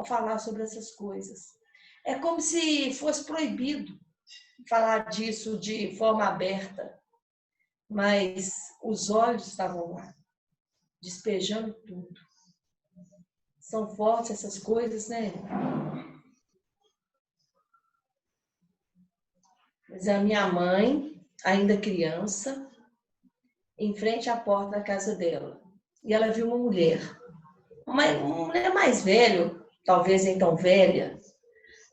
ao falar sobre essas coisas. É como se fosse proibido falar disso de forma aberta, mas os olhos estavam lá, despejando tudo. São fortes essas coisas, né? Mas a minha mãe, ainda criança, em frente à porta da casa dela, e ela viu uma mulher mais velha, talvez nem tão velha,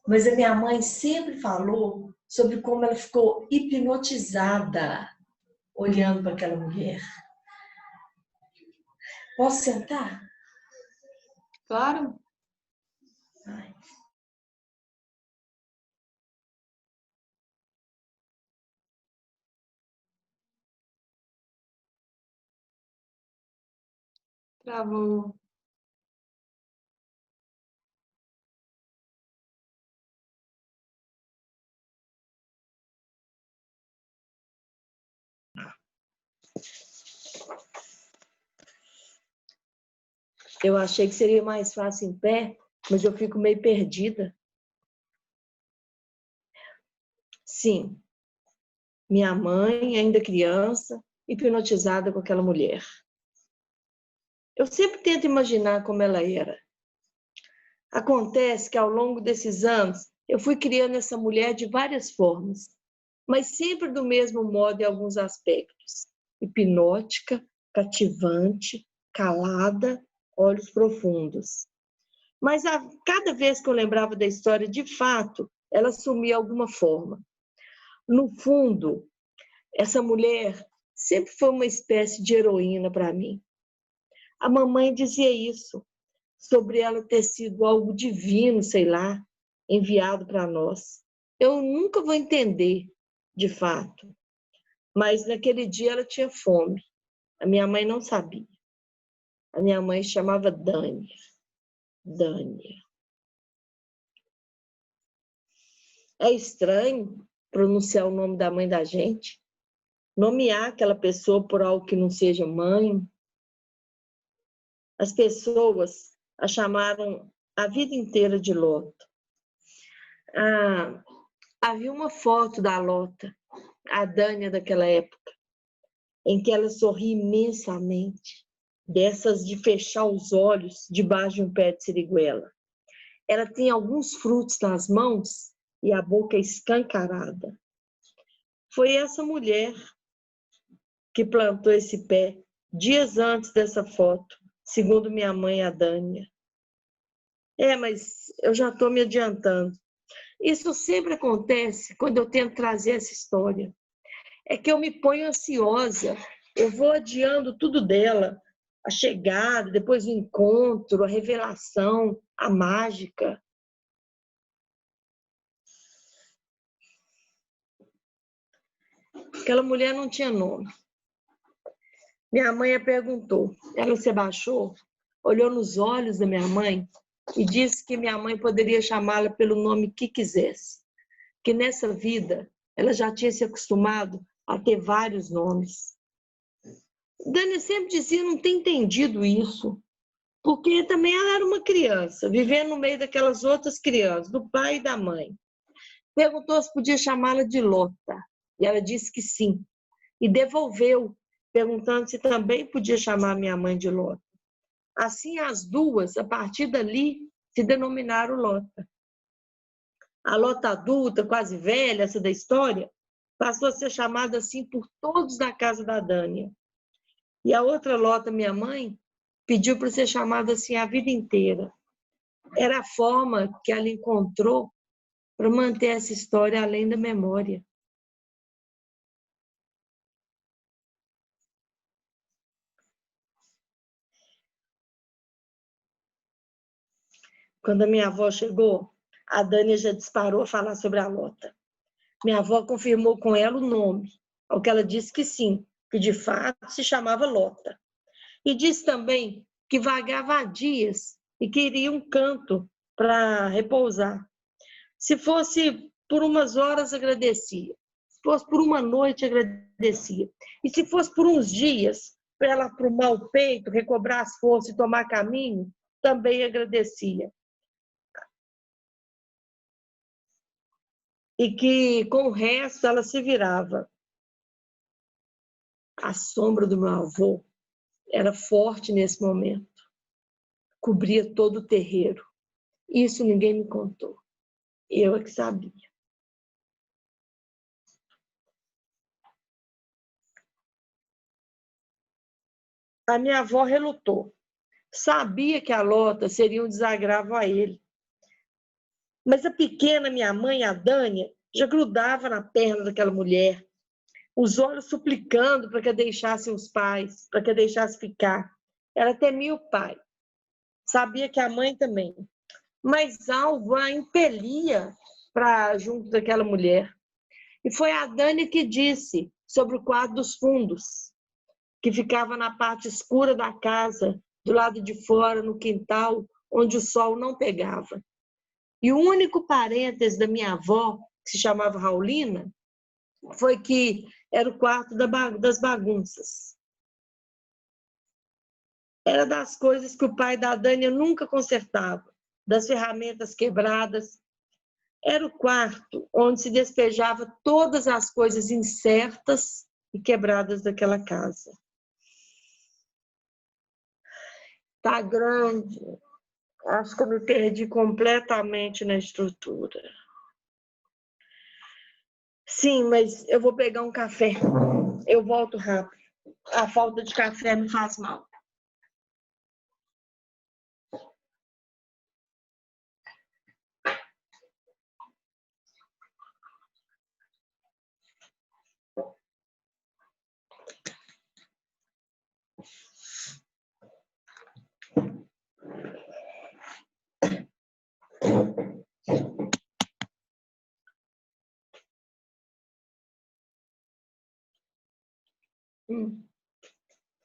mas a minha mãe sempre falou sobre como ela ficou hipnotizada olhando para aquela mulher. Posso sentar? Claro. Ai. Travou. Eu achei que seria mais fácil em pé, mas eu fico meio perdida. Sim, minha mãe, ainda criança, hipnotizada com aquela mulher. Eu sempre tento imaginar como ela era. Acontece que ao longo desses anos eu fui criando essa mulher de várias formas, mas sempre do mesmo modo em alguns aspectos. Hipnótica, cativante, calada, olhos profundos. Mas cada vez que eu lembrava da história, de fato, ela assumia alguma forma. No fundo, essa mulher sempre foi uma espécie de heroína para mim. A mamãe dizia isso, sobre ela ter sido algo divino, sei lá, enviado para nós. Eu nunca vou entender, de fato. Mas naquele dia ela tinha fome. A minha mãe não sabia. A minha mãe chamava Dânia. Dânia. É estranho pronunciar o nome da mãe da gente, nomear aquela pessoa por algo que não seja mãe. As pessoas a chamaram a vida inteira de Lota. Havia uma foto da Lota, a Dânia daquela época, em que ela sorri imensamente, dessas de fechar os olhos debaixo de um pé de siriguela. Ela tinha alguns frutos nas mãos e a boca escancarada. Foi essa mulher que plantou esse pé dias antes dessa foto, segundo minha mãe, a Dânia. Mas eu já estou me adiantando. Isso sempre acontece quando eu tento trazer essa história. É que eu me ponho ansiosa, eu vou adiando tudo dela, a chegada, depois o encontro, a revelação, a mágica. Aquela mulher não tinha nome. Minha mãe a perguntou. Ela se abaixou, olhou nos olhos da minha mãe e disse que minha mãe poderia chamá-la pelo nome que quisesse. Que nessa vida ela já tinha se acostumado a ter vários nomes. Dani sempre dizia não ter entendido isso, porque também ela era uma criança, vivendo no meio daquelas outras crianças, do pai e da mãe. Perguntou se podia chamá-la de Lota, e ela disse que sim, e devolveu, perguntando se também podia chamar minha mãe de Lota. Assim, as duas, a partir dali, se denominaram Lota. A Lota adulta, quase velha, essa da história, passou a ser chamada assim por todos da casa da Dânia. E a outra Lota, minha mãe, pediu para ser chamada assim a vida inteira. Era a forma que ela encontrou para manter essa história além da memória. Quando a minha avó chegou, a Dânia já disparou a falar sobre a Lota. Minha avó confirmou com ela o nome, ao que ela disse que sim, que de fato se chamava Lota. E disse também que vagava há dias e queria um canto para repousar. Se fosse por umas horas, agradecia. Se fosse por uma noite, agradecia. E se fosse por uns dias, para ela aprumar o peito, recobrar as forças e tomar caminho, também agradecia. e que com o resto ela se virava. A sombra do meu avô era forte nesse momento, cobria todo o terreiro. Isso ninguém me contou, eu é que sabia. A minha avó relutou. Sabia que a Lota seria um desagravo a ele. Mas a pequena, minha mãe, a Dânia, já grudava na perna daquela mulher, os olhos suplicando para que a deixassem os pais, para que a deixasse ficar. Ela temia o pai. Sabia que a mãe também. Mas algo a impelia para junto daquela mulher. E foi a Dânia que disse sobre o quadro dos fundos, que ficava na parte escura da casa, do lado de fora, no quintal, onde o sol não pegava. E o único parêntese da minha avó, que se chamava Raulina, foi que era o quarto das bagunças. Era das coisas que o pai da Dânia nunca consertava, das ferramentas quebradas. Era o quarto onde se despejava todas as coisas incertas e quebradas daquela casa. Tá grande. Acho que eu me perdi completamente na estrutura. Sim, mas eu vou pegar um café. Eu volto rápido. A falta de café me faz mal.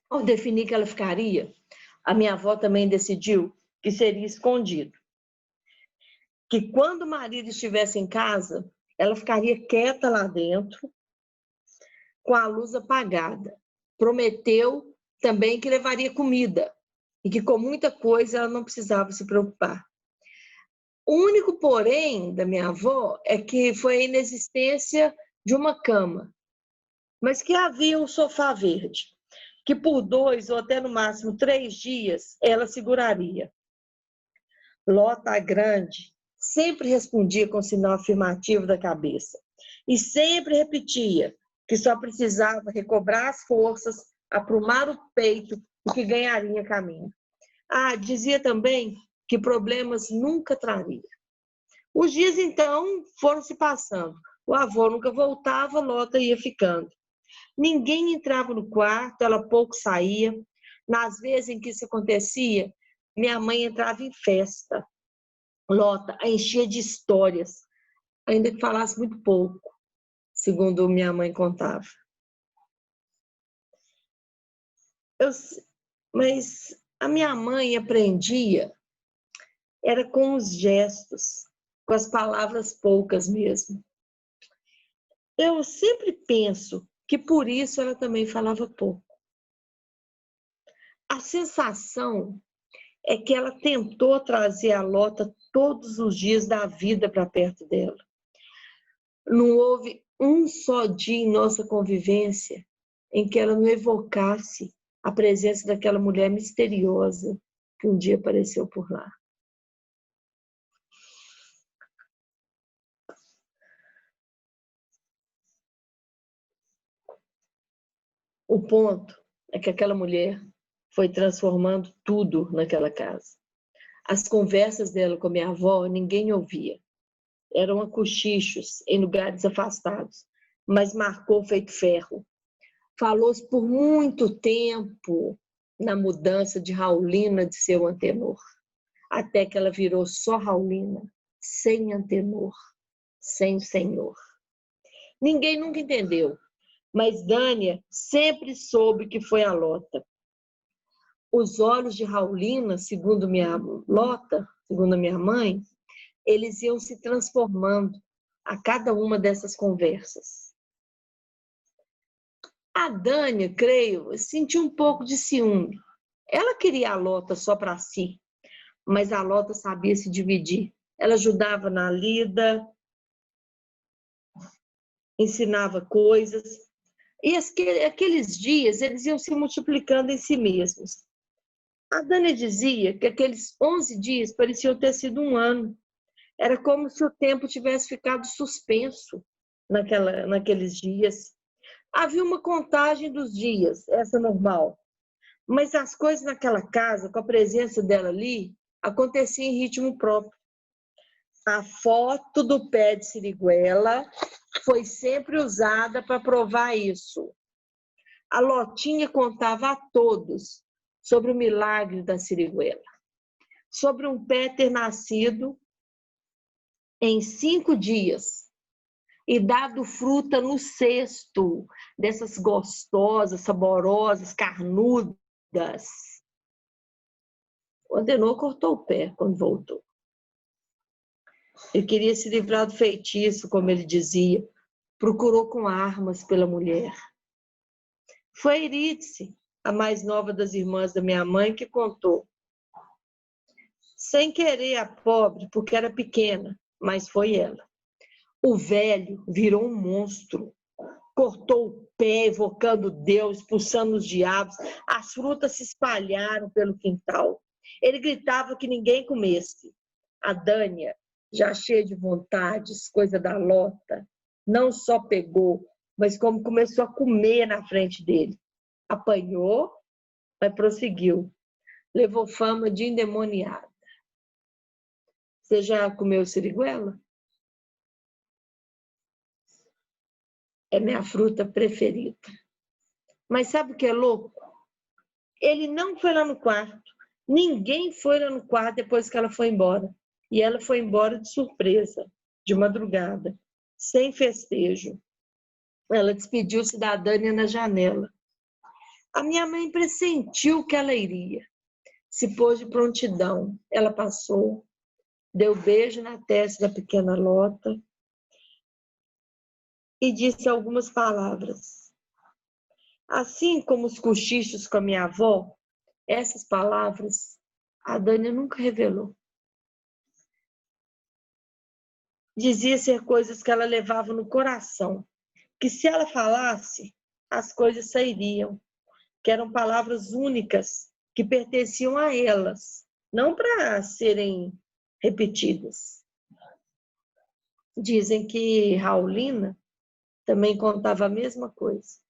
Ao definir que ela ficaria, a minha avó também decidiu que seria escondido. Que quando o marido estivesse em casa, ela ficaria quieta lá dentro, com a luz apagada. Prometeu também que levaria comida e que com muita coisa ela não precisava se preocupar. O único porém da minha avó é que foi a inexistência de uma cama, mas que havia um sofá verde, que por 2 ou até no máximo 3 dias ela seguraria. Lota grande sempre respondia com sinal afirmativo da cabeça e sempre repetia que só precisava recobrar as forças, aprumar o peito e que ganharia caminho. Dizia também que problemas nunca traria. Os dias, então, foram se passando. O avô nunca voltava, Lota ia ficando. Ninguém entrava no quarto, ela pouco saía. Nas vezes em que isso acontecia, minha mãe entrava em festa. Lota a enchia de histórias, ainda que falasse muito pouco, segundo minha mãe contava. Mas a minha mãe aprendia, era com os gestos, com as palavras poucas mesmo. Eu sempre penso que por isso ela também falava pouco. A sensação é que ela tentou trazer a Lota todos os dias da vida para perto dela. Não houve um só dia em nossa convivência em que ela não evocasse a presença daquela mulher misteriosa que um dia apareceu por lá. O ponto é que aquela mulher foi transformando tudo naquela casa. As conversas dela com a minha avó, ninguém ouvia. Eram cochichos em lugares afastados, mas marcou feito ferro. Falou-se por muito tempo na mudança de Raulina de seu antenor, até que ela virou só Raulina, sem antenor, sem senhor. Ninguém nunca entendeu, mas Dânia sempre soube que foi a Lota. Os olhos de Raulina, segundo minha Lota, segundo a minha mãe, eles iam se transformando a cada uma dessas conversas. A Dânia, creio, sentiu um pouco de ciúme. Ela queria a Lota só para si, mas a Lota sabia se dividir. Ela ajudava na lida, ensinava coisas. E aqueles dias, eles iam se multiplicando em si mesmos. A Dani dizia que aqueles 11 dias pareciam ter sido um ano. Era como se o tempo tivesse ficado suspenso naqueles dias. Havia uma contagem dos dias, essa normal. Mas as coisas naquela casa, com a presença dela ali, aconteciam em ritmo próprio. A foto do pé de siriguela foi sempre usada para provar isso. A Lotinha contava a todos sobre o milagre da siriguela, sobre um pé ter nascido em 5 dias e dado fruta no cesto, dessas gostosas, saborosas, carnudas. O Adenor cortou o pé quando voltou. Ele queria se livrar do feitiço, como ele dizia, procurou com armas pela mulher. Foi a Erídice, a mais nova das irmãs da minha mãe, que contou. Sem querer a pobre, porque era pequena, mas foi ela. O velho virou um monstro, cortou o pé, evocando Deus, expulsando os diabos. As frutas se espalharam pelo quintal. Ele gritava que ninguém comesse. A Dânia, já cheia de vontades, coisa da Lota, não só pegou, mas como começou a comer na frente dele. Apanhou, mas prosseguiu. Levou fama de endemoniada. Você já comeu siriguela? É minha fruta preferida. Mas sabe o que é louco? Ele não foi lá no quarto. Ninguém foi lá no quarto depois que ela foi embora. E ela foi embora de surpresa, de madrugada, sem festejo. Ela despediu-se da Dânia na janela. A minha mãe pressentiu que ela iria. Se pôs de prontidão. Ela passou, deu beijo na testa da pequena Lota e disse algumas palavras. Assim como os cochichos com a minha avó, essas palavras a Dânia nunca revelou. Dizia ser coisas que ela levava no coração, que se ela falasse, as coisas sairiam, que eram palavras únicas, que pertenciam a elas, não para serem repetidas. Dizem que Raulina também contava a mesma coisa,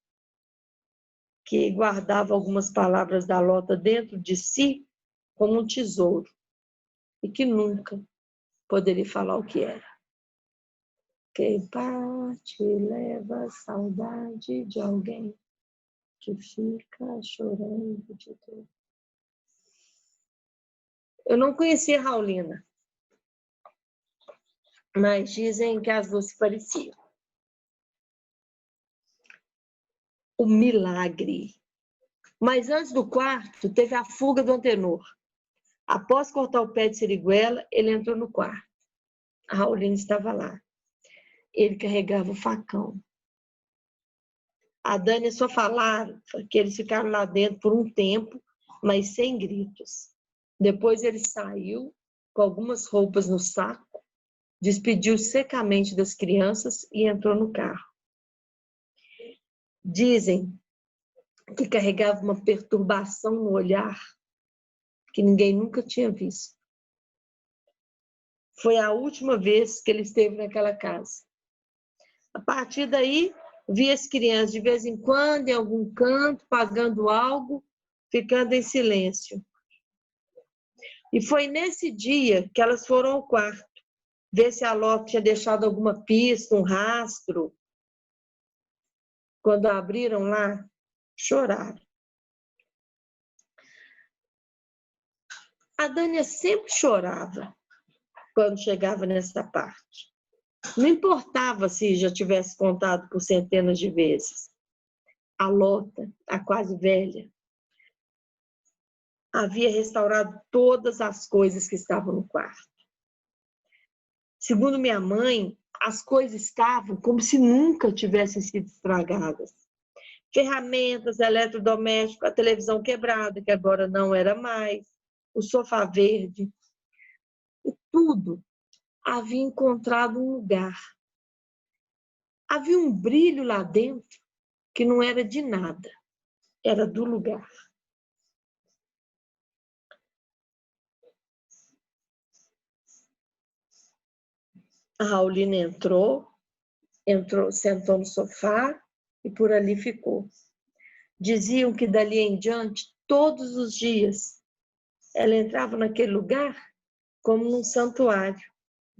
que guardava algumas palavras da Lota dentro de si como um tesouro e que nunca poderia falar o que era. Quem parte leva a saudade de alguém que fica chorando de dor. Eu não conhecia Raulina, mas dizem que as duas se pareciam. O milagre. Mas antes do quarto, teve a fuga do Antenor. Após cortar o pé de siriguela, ele entrou no quarto. A Raulina estava lá. Ele carregava o facão. A Dânia só falaram que eles ficaram lá dentro por um tempo, mas sem gritos. Depois ele saiu com algumas roupas no saco, despediu secamente das crianças e entrou no carro. Dizem que carregava uma perturbação no olhar que ninguém nunca tinha visto. Foi a última vez que ele esteve naquela casa. A partir daí, vi as crianças de vez em quando, em algum canto, pagando algo, ficando em silêncio. E foi nesse dia que elas foram ao quarto, ver se a Lota tinha deixado alguma pista, um rastro. Quando abriram lá, choraram. A Dânia sempre chorava quando chegava nessa parte. Não importava se já tivesse contado por centenas de vezes. A Lota, a quase velha, havia restaurado todas as coisas que estavam no quarto. Segundo minha mãe, as coisas estavam como se nunca tivessem sido estragadas. Ferramentas, eletrodomésticos, a televisão quebrada, que agora não era mais, o sofá verde. E tudo havia encontrado um lugar. Havia um brilho lá dentro que não era de nada, era do lugar. A Raulina entrou, sentou no sofá e por ali ficou. Diziam que dali em diante, todos os dias, ela entrava naquele lugar como num santuário,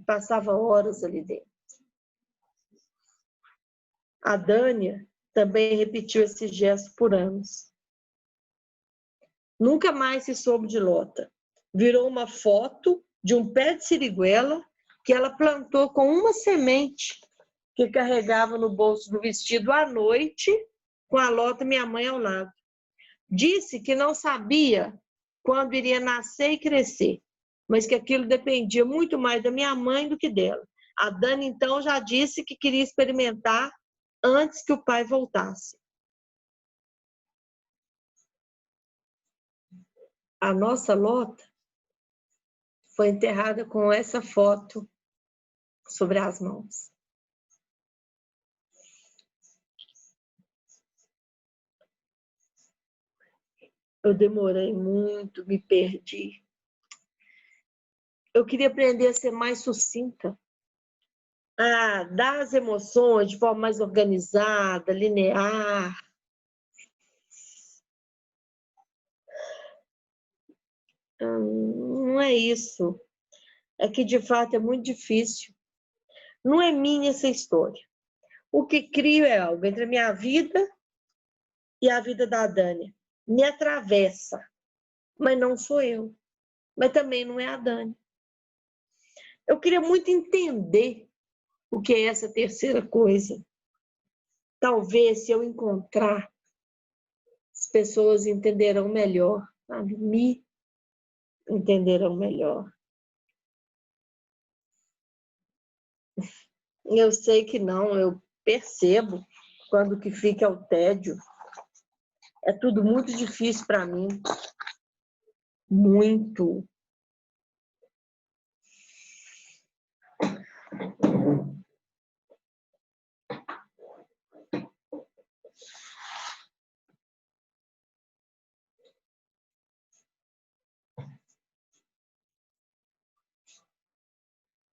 passava horas ali dentro. A Dânia também repetiu esse gesto por anos. Nunca mais se soube de Lota. Virou uma foto de um pé de siriguela que ela plantou com uma semente que carregava no bolso do vestido à noite, com a Lota, minha mãe, ao lado. Disse que não sabia quando iria nascer e crescer, mas que aquilo dependia muito mais da minha mãe do que dela. A Dani, então, já disse que queria experimentar antes que o pai voltasse. A nossa Lota foi enterrada com essa foto sobre as mãos. Eu demorei muito, me perdi. Eu queria aprender a ser mais sucinta, a dar as emoções de forma mais organizada, linear. Não é isso. É que, de fato, é muito difícil. Não é minha essa história. O que crio é algo entre a minha vida e a vida da Dani. Me atravessa, mas não sou eu. Mas também não é a Dani. Eu queria muito entender o que é essa terceira coisa. Talvez, se eu encontrar, as pessoas entenderão melhor, sabe? Me entenderão melhor. Eu sei que não, eu percebo quando que fica o tédio. É tudo muito difícil para mim. Muito.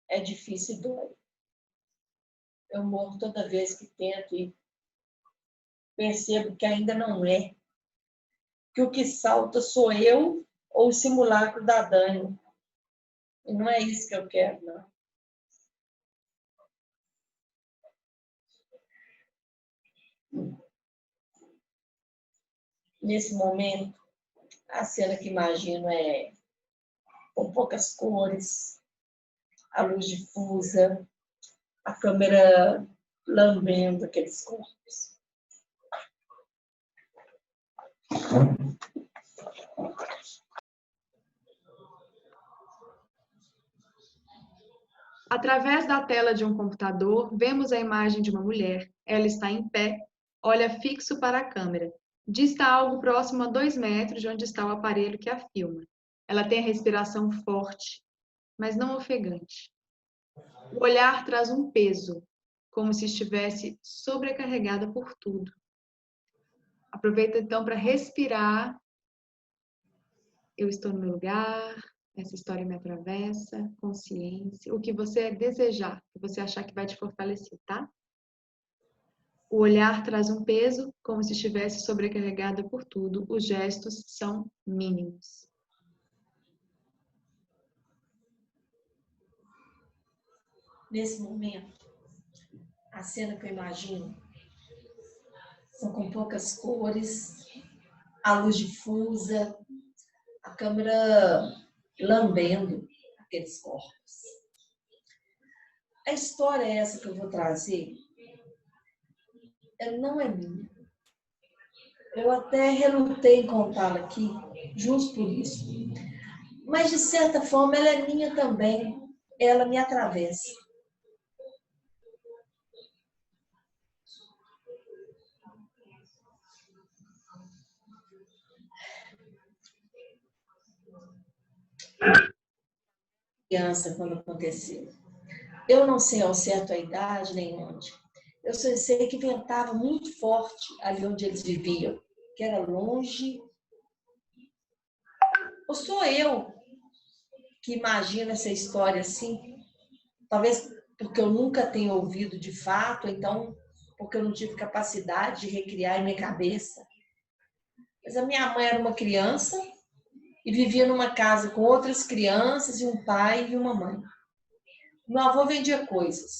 É difícil e dói. Eu morro toda vez que tento e percebo que ainda não é. Que o que salta sou eu ou o simulacro da Dani. E não é isso que eu quero, não. Nesse momento, a cena que imagino é com poucas cores, a luz difusa, a câmera lambendo aqueles corpos. Através da tela de um computador, vemos a imagem de uma mulher. Ela está em pé, olha fixo para a câmera. Dista algo próximo a 2 metros de onde está o aparelho que a filma. Ela tem a respiração forte, mas não ofegante. O olhar traz um peso, como se estivesse sobrecarregada por tudo. Aproveita então para respirar. Eu estou no meu lugar, essa história me atravessa, consciência, o que você desejar, o que você achar que vai te fortalecer, tá? O olhar traz um peso, como se estivesse sobrecarregada por tudo. Os gestos são mínimos. Nesse momento, a cena que eu imagino são com poucas cores, a luz difusa, a câmera lambendo aqueles corpos. A história é essa que eu vou trazer, ela não é minha. Eu até relutei em contá-la aqui, justo por isso. Mas, de certa forma, ela é minha também. Ela me atravessa. Criança, quando aconteceu. Eu não sei ao certo a idade nem onde. Eu só sei que ventava muito forte ali onde eles viviam, que era longe. Ou sou eu que imagino essa história assim? Talvez porque eu nunca tenho ouvido de fato, então porque eu não tive capacidade de recriar em minha cabeça. Mas a minha mãe era uma criança e vivia numa casa com outras crianças e um pai e uma mãe. Meu avô vendia coisas.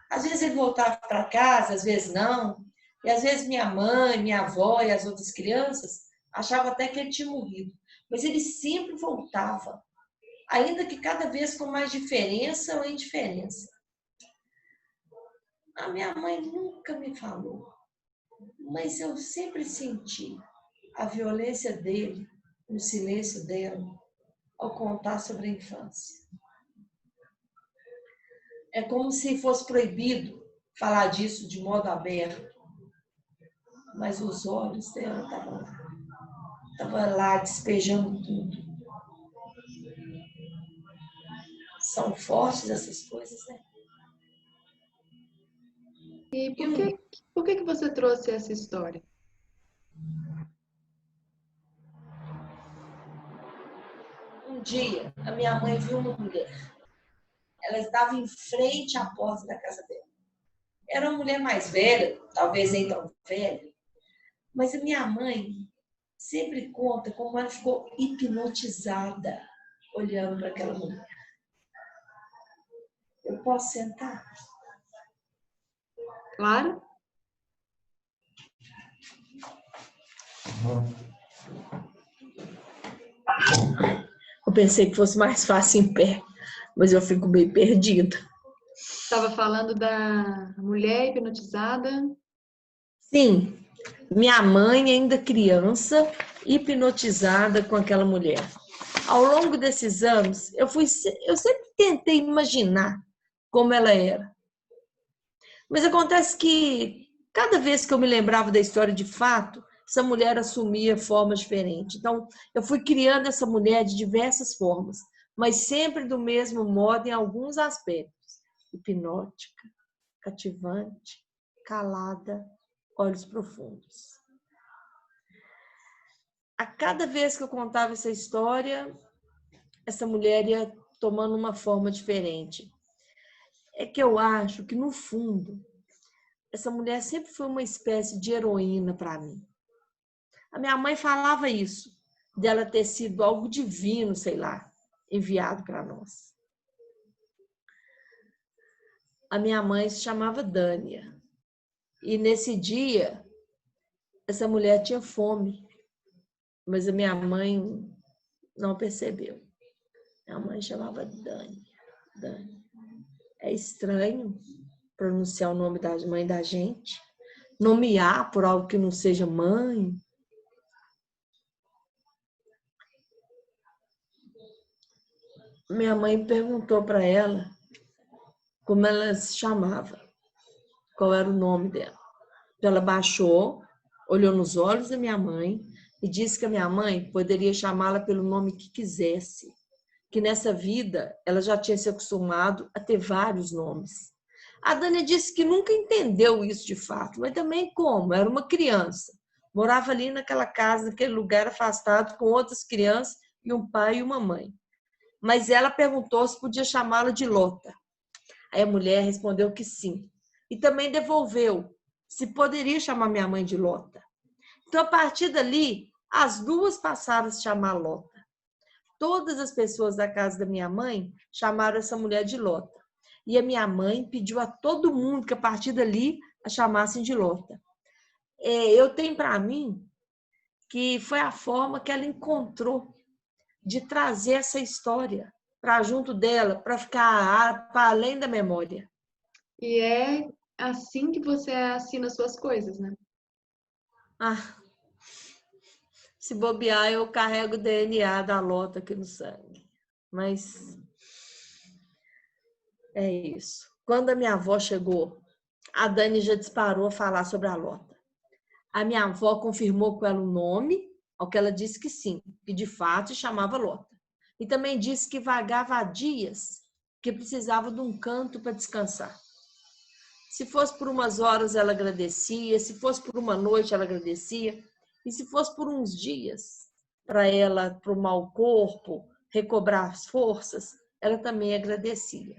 Às vezes ele voltava para casa, às vezes não. E às vezes minha mãe, minha avó e as outras crianças achavam até que ele tinha morrido. Mas ele sempre voltava, ainda que cada vez com mais diferença ou indiferença. A minha mãe nunca me falou, mas eu sempre senti a violência dele no silêncio dela ao contar sobre a infância. É como se fosse proibido falar disso de modo aberto, mas os olhos dela estavam lá despejando tudo. São fortes essas coisas, né? E por que você trouxe essa história? Um dia, a minha mãe viu uma mulher. Ela estava em frente à porta da casa dela. Era uma mulher mais velha, talvez nem tão velha, mas a minha mãe sempre conta como ela ficou hipnotizada olhando para aquela mulher. Eu posso sentar? Claro? Eu pensei que fosse mais fácil em pé, mas eu fico bem perdida. Estava falando da mulher hipnotizada. Sim, minha mãe, ainda criança, hipnotizada com aquela mulher. Ao longo desses anos, eu sempre tentei imaginar como ela era. Mas acontece que cada vez que eu me lembrava da história de fato, essa mulher assumia formas diferentes. Então, eu fui criando essa mulher de diversas formas, mas sempre do mesmo modo em alguns aspectos. Hipnótica, cativante, calada, olhos profundos. A cada vez que eu contava essa história, essa mulher ia tomando uma forma diferente. É que eu acho que, no fundo, essa mulher sempre foi uma espécie de heroína para mim. A minha mãe falava isso, dela ter sido algo divino, sei lá, enviado para nós. A minha mãe se chamava Dânia. E nesse dia, essa mulher tinha fome, mas a minha mãe não percebeu. Minha mãe chamava Dânia. Dânia. É estranho pronunciar o nome da mãe da gente, nomear por algo que não seja mãe. Minha mãe perguntou para ela como ela se chamava, qual era o nome dela. Ela baixou, olhou nos olhos da minha mãe e disse que a minha mãe poderia chamá-la pelo nome que quisesse, que nessa vida ela já tinha se acostumado a ter vários nomes. A Dani disse que nunca entendeu isso de fato, mas também como? Era uma criança. Morava ali naquela casa, naquele lugar afastado, com outras crianças e um pai e uma mãe. Mas ela perguntou se podia chamá-la de Lota. Aí a mulher respondeu que sim. E também devolveu se poderia chamar minha mãe de Lota. Então, a partir dali, as duas passaram a se chamar Lota. Todas as pessoas da casa da minha mãe chamaram essa mulher de Lota. E a minha mãe pediu a todo mundo que a partir dali a chamassem de Lota. Eu tenho para mim que foi a forma que ela encontrou de trazer essa história para junto dela, para ficar para além da memória. E é assim que você assina suas coisas, né? Se bobear, eu carrego o DNA da Lota aqui no sangue. Mas é isso. Quando a minha avó chegou, a Dani já disparou a falar sobre a Lota. A minha avó confirmou com ela o nome, ao que ela disse que sim, que de fato se chamava Lota. E também disse que vagava há dias, que precisava de um canto para descansar. Se fosse por umas horas, ela agradecia. Se fosse por uma noite, ela agradecia. E se fosse por uns dias, para ela, para o mau corpo, recobrar as forças, ela também agradecia.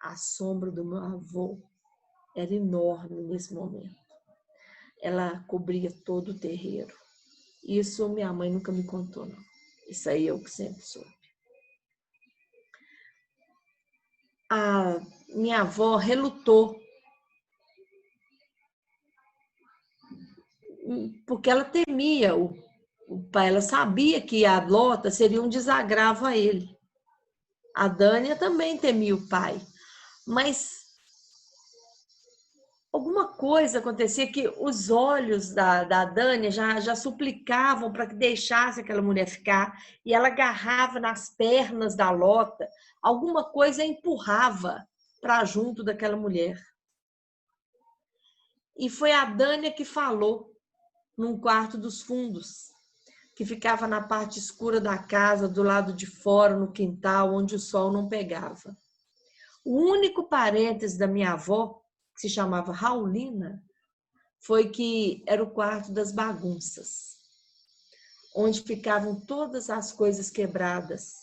A sombra do meu avô era enorme nesse momento. Ela cobria todo o terreiro. Isso minha mãe nunca me contou, não. Isso aí eu que sempre soube. A minha avó relutou, porque ela temia o pai. Ela sabia que a Lota seria um desagravo a ele. A Dânia também temia o pai. Mas alguma coisa acontecia que os olhos da Dânia já suplicavam para que deixasse aquela mulher ficar, e ela agarrava nas pernas da Lota, alguma coisa empurrava para junto daquela mulher. E foi a Dânia que falou num quarto dos fundos, que ficava na parte escura da casa, do lado de fora, no quintal, onde o sol não pegava. O único parêntese da minha avó, que se chamava Raulina, foi que era o quarto das bagunças, onde ficavam todas as coisas quebradas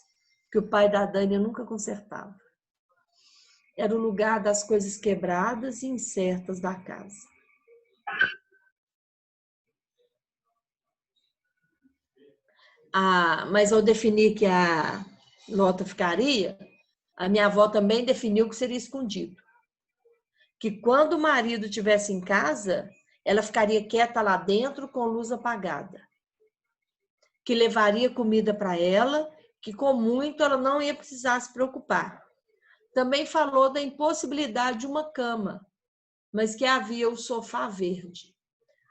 que o pai da Dânia nunca consertava. Era o lugar das coisas quebradas e incertas da casa. Mas ao definir que a Lota ficaria, a minha avó também definiu que seria escondido. Que quando o marido estivesse em casa, ela ficaria quieta lá dentro com luz apagada. Que levaria comida para ela, que com muito ela não ia precisar se preocupar. Também falou da impossibilidade de uma cama, mas que havia o sofá verde.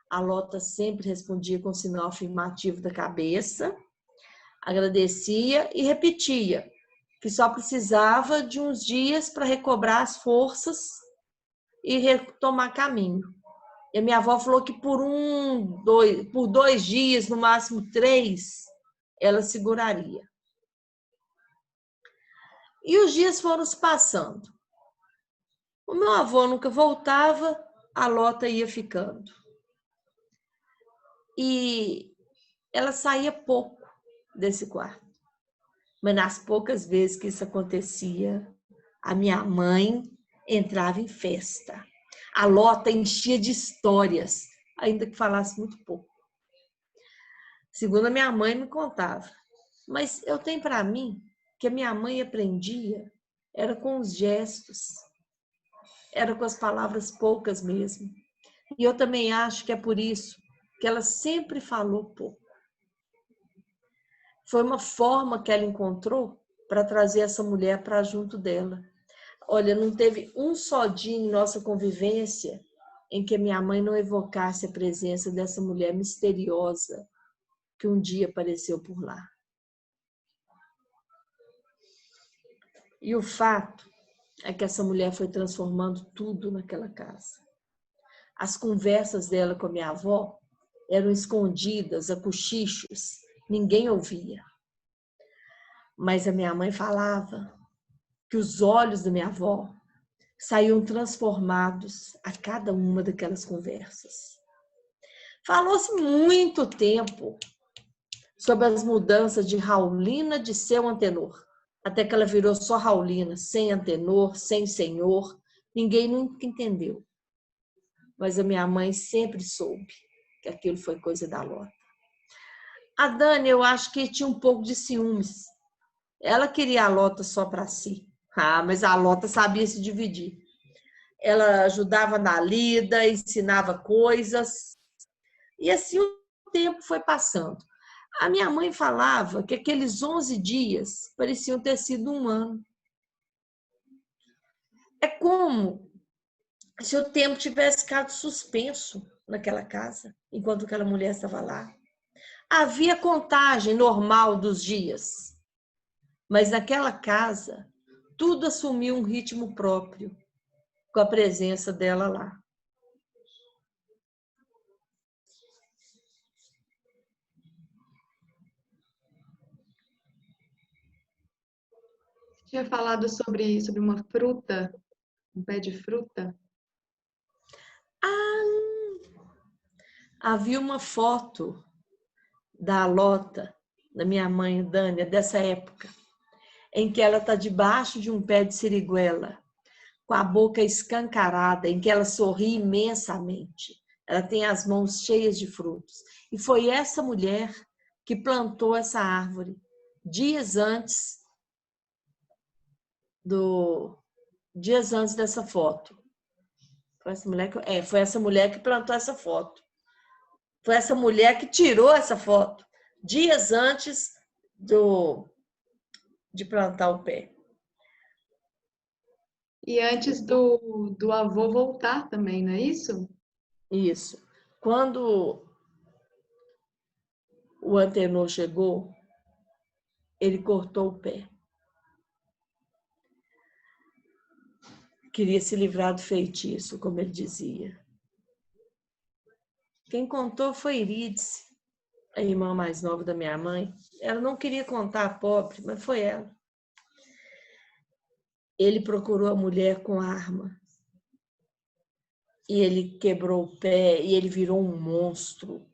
A Lota sempre respondia com sinal afirmativo da cabeça, agradecia e repetia que só precisava de uns dias para recobrar as forças e retomar caminho. E a minha avó falou que por 2 dias, no máximo 3, ela seguraria. E os dias foram se passando. O meu avô nunca voltava, a Lota ia ficando. E ela saía pouco desse quarto. Mas nas poucas vezes que isso acontecia, a minha mãe entrava em festa. A Lota enchia de histórias, ainda que falasse muito pouco. Segundo a minha mãe me contava. Mas eu tenho para mim que a minha mãe aprendia era com os gestos, era com as palavras poucas mesmo. E eu também acho que é por isso que ela sempre falou pouco. Foi uma forma que ela encontrou para trazer essa mulher para junto dela. Olha, não teve um só dia em nossa convivência em que a minha mãe não evocasse a presença dessa mulher misteriosa que um dia apareceu por lá. E o fato é que essa mulher foi transformando tudo naquela casa. As conversas dela com a minha avó eram escondidas, a cochichos, ninguém ouvia. Mas a minha mãe falava que os olhos da minha avó saíam transformados a cada uma daquelas conversas. Falou-se muito tempo sobre as mudanças de Raulina de seu antenor, até que ela virou só Raulina, sem antenor, sem senhor. Ninguém nunca entendeu. Mas a minha mãe sempre soube que aquilo foi coisa da Lota. A Dani, eu acho que tinha um pouco de ciúmes. Ela queria a Lota só para si. Mas a Lota sabia se dividir. Ela ajudava na lida, ensinava coisas. E assim o tempo foi passando. A minha mãe falava que aqueles 11 dias pareciam ter sido um ano. É como se o tempo tivesse ficado suspenso naquela casa, enquanto aquela mulher estava lá. Havia contagem normal dos dias, mas naquela casa tudo assumiu um ritmo próprio, com a presença dela lá. Tinha falado sobre uma fruta Um pé de fruta? Havia uma foto da Lota, da minha mãe, Dânia, dessa época, em que ela está debaixo de um pé de siriguela, com a boca escancarada, em que ela sorri imensamente. Ela tem as mãos cheias de frutos. E foi essa mulher que plantou essa árvore dias antes dessa foto. Foi essa mulher que plantou essa foto. Foi essa mulher que tirou essa foto dias antes de plantar o pé. E antes do avô voltar também, não é isso? Isso. Quando o Antenor chegou, ele cortou o pé. Queria se livrar do feitiço, como ele dizia. Quem contou foi Irídice, a irmã mais nova da minha mãe. Ela não queria contar a pobre, mas foi ela. Ele procurou a mulher com arma. E ele quebrou o pé e ele virou um monstro.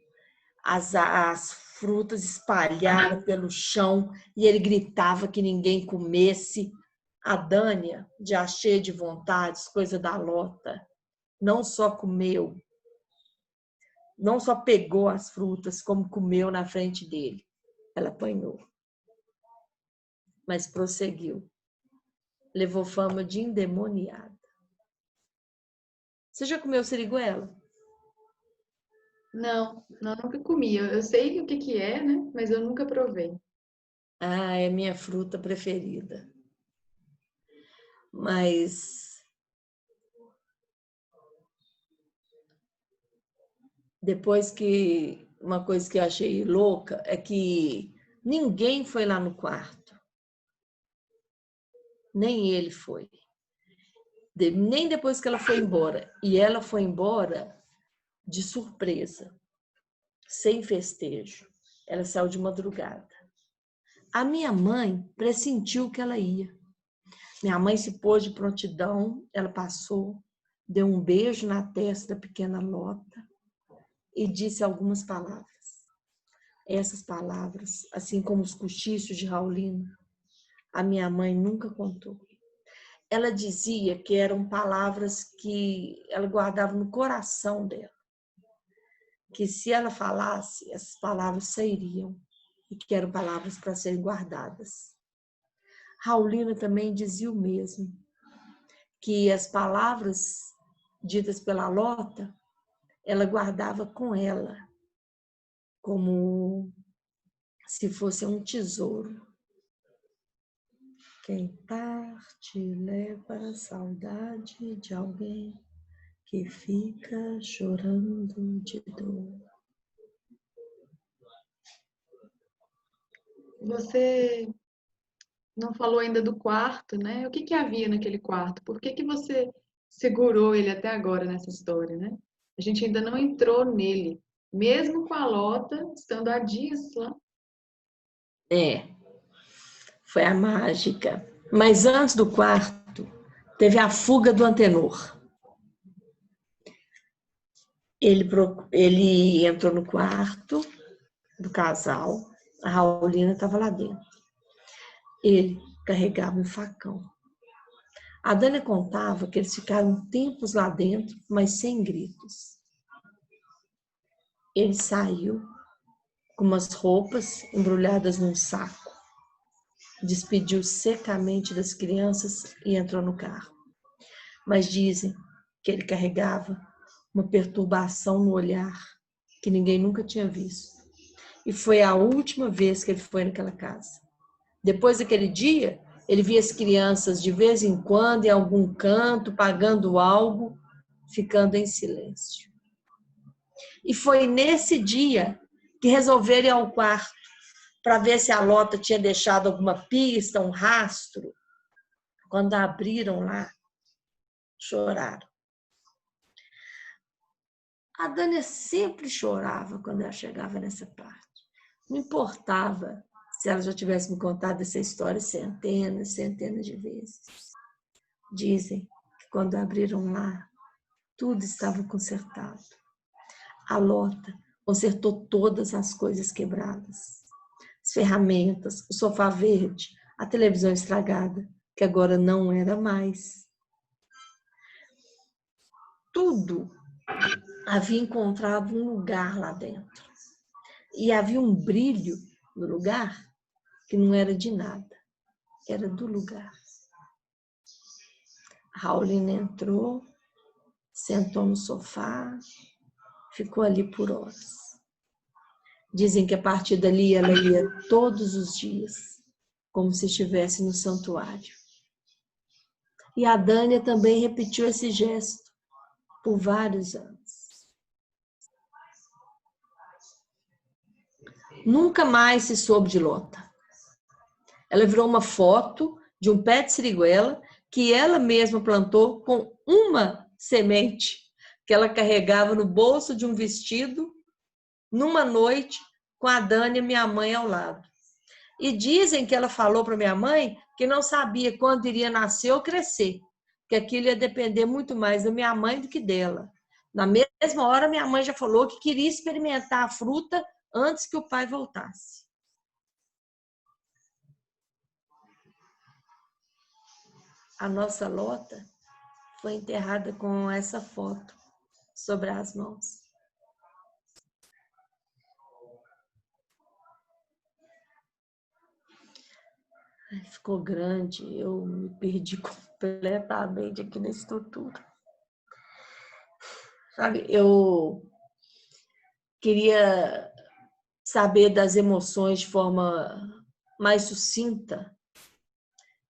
As frutas espalhadas pelo chão e ele gritava que ninguém comesse. A Dânia, já cheia de vontades, coisa da Lota, não só comeu, não só pegou as frutas, como comeu na frente dele. Ela apanhou, mas prosseguiu. Levou fama de endemoniada. Você já comeu siriguela? Não, nunca comi. Eu sei o que é, né? Mas eu nunca provei. Ah, é minha fruta preferida. Mas depois que uma coisa que eu achei louca é que ninguém foi lá no quarto. Nem ele foi. Nem depois que ela foi embora. E ela foi embora de surpresa, sem festejo. Ela saiu de madrugada. A minha mãe pressentiu que ela ia. Minha mãe se pôs de prontidão, ela passou, deu um beijo na testa da pequena Lota e disse algumas palavras. Essas palavras, assim como os cochichos de Raulina, a minha mãe nunca contou. Ela dizia que eram palavras que ela guardava no coração dela. Que se ela falasse, essas palavras sairiam e que eram palavras para serem guardadas. Raulina também dizia o mesmo, que as palavras ditas pela Lota, ela guardava com ela, como se fosse um tesouro. Quem parte leva a saudade de alguém que fica chorando de dor. Você não falou ainda do quarto, né? O que havia naquele quarto? Por que você segurou ele até agora nessa história, né? A gente ainda não entrou nele, mesmo com a Lota estando há dias lá. Foi a mágica. Mas antes do quarto, teve a fuga do Antenor. Ele entrou no quarto do casal, a Raulina estava lá dentro. Ele carregava um facão. A Dânia contava que eles ficaram tempos lá dentro, mas sem gritos. Ele saiu com umas roupas embrulhadas num saco, despediu secamente das crianças e entrou no carro. Mas dizem que ele carregava uma perturbação no olhar que ninguém nunca tinha visto. E foi a última vez que ele foi naquela casa. Depois daquele dia, ele via as crianças de vez em quando em algum canto, pagando algo, ficando em silêncio. E foi nesse dia que resolveram ir ao quarto para ver se a Lota tinha deixado alguma pista, um rastro. Quando abriram lá, choraram. A Dânia sempre chorava quando ela chegava nessa parte. Não importava se ela já tivesse me contado essa história centenas de vezes. Dizem Quando abriram lá, tudo estava consertado. A Lota consertou todas as coisas quebradas. As ferramentas, o sofá verde, a televisão estragada, que agora não era mais. Tudo havia encontrado um lugar lá dentro. E havia um brilho no lugar que não era de nada, era do lugar. Raulina entrou, sentou no sofá, ficou ali por horas. Dizem que a partir dali ela ia todos os dias, como se estivesse no santuário. E a Dânia também repetiu esse gesto por vários anos. Nunca mais se soube de Lota. Ela virou uma foto de um pé de siriguela que ela mesma plantou com uma semente que ela carregava no bolso de um vestido numa noite com a Dânia, minha mãe, ao lado. E dizem que ela falou para minha mãe que não sabia quando iria nascer ou crescer, que aquilo ia depender muito mais da minha mãe do que dela. Na mesma hora, minha mãe já falou que queria experimentar a fruta antes que o pai voltasse. A nossa Lota foi enterrada com essa foto sobre as mãos. Ficou grande, eu me perdi completamente aqui na estrutura. Sabe, eu queria saber das emoções de forma mais sucinta,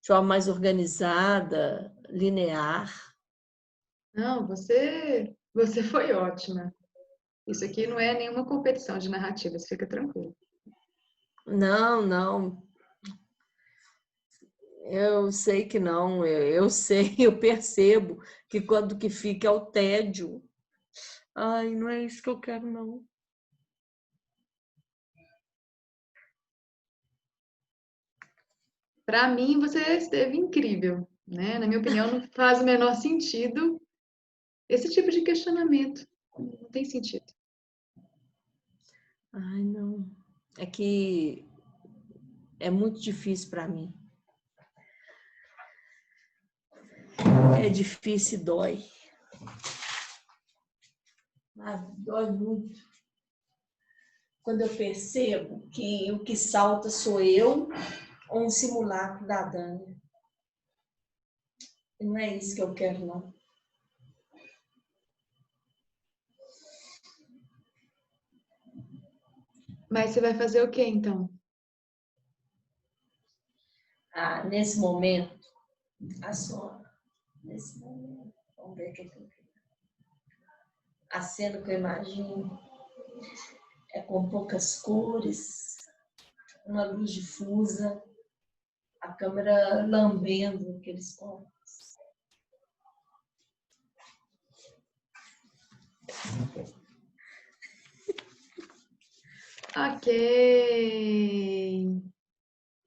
de forma mais organizada, linear. Não, você foi ótima. Isso aqui não é nenhuma competição de narrativas, fica tranquilo. Não, não. Eu sei que não, eu sei, eu percebo que quando que fica é o tédio. Ai, não é isso que eu quero, não. Para mim, você esteve incrível, né? Na minha opinião, não faz o menor sentido esse tipo de questionamento. Não tem sentido. Ai, não. É que é muito difícil para mim. É difícil e dói. Dói muito. Quando eu percebo que o que salta sou eu ou um simulacro da Dânia. Não é isso que eu quero, não. Mas você vai fazer o quê, então? Ah, nesse momento, nesse momento, vamos ver o que eu quero. A cena que eu imagino é com poucas cores, uma luz difusa, a câmera lambendo aqueles corpos. Ok.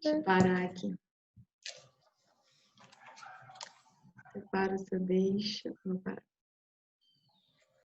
Deixa eu parar aqui. Prepara o seu deixa. Vou parar.